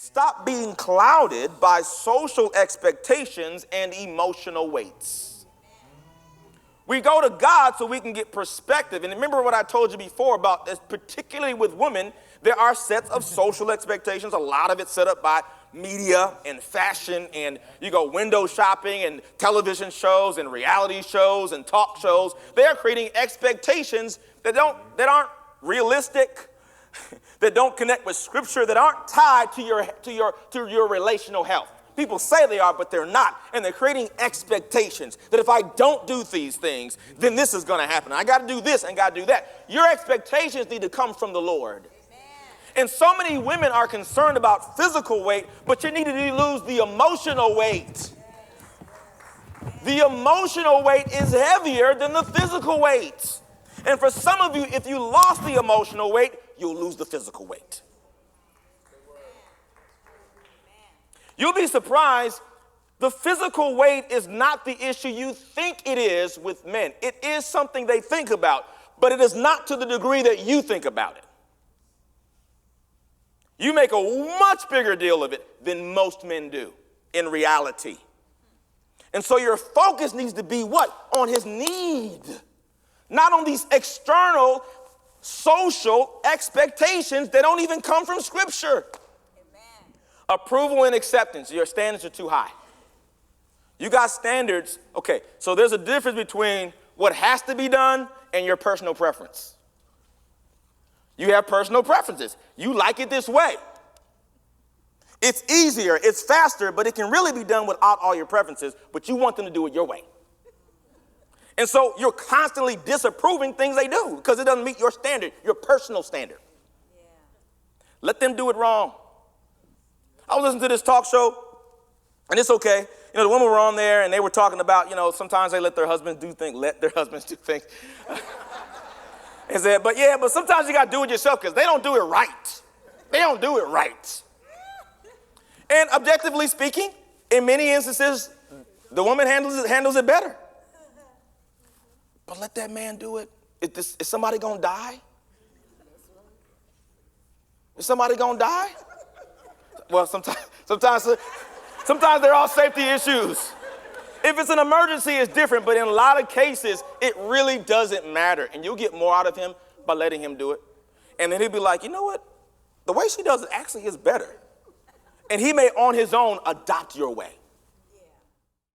Stop being clouded by social expectations and emotional weights. We go to God so we can get perspective. And remember what I told you before about this, particularly with women, there are sets of social expectations. A lot of it set up by media and fashion, and you go window shopping and television shows and reality shows and talk shows. They are creating expectations that aren't realistic, that don't connect with Scripture, that aren't tied to your relational health. People say they are, but they're not. And they're creating expectations that if I don't do these things, then this is going to happen. I got to do this and got to do that. Your expectations need to come from the Lord. And so many women are concerned about physical weight, but you need to lose the emotional weight. The emotional weight is heavier than the physical weight. And for some of you, if you lost the emotional weight, you'll lose the physical weight. You'll be surprised, the physical weight is not the issue you think it is with men. It is something they think about, but it is not to the degree that you think about it. You make a much bigger deal of it than most men do in reality. And so your focus needs to be what? On his need, not on these external social expectations that don't even come from Scripture. Approval and acceptance, your standards are too high. You got standards. Okay, so there's a difference between what has to be done and your personal preference. You have personal preferences. You like it this way. It's easier, it's faster, but it can really be done without all your preferences, but you want them to do it your way. And so you're constantly disapproving things they do because it doesn't meet your standard, your personal standard. Yeah. Let them do it wrong. I was listening to this talk show, and it's okay. You know, the women were on there, and they were talking about, you know, sometimes they let their husbands do things. And said, but sometimes you got to do it yourself because they don't do it right. They don't do it right. And objectively speaking, in many instances, the woman handles it better. But let that man do it. Is somebody going to die? Is somebody going to die? Well, sometimes there are safety issues. If it's an emergency, it's different, but in a lot of cases, it really doesn't matter, and you'll get more out of him by letting him do it. And then he'll be like, you know what? The way she does it actually is better. And he may, on his own, adopt your way.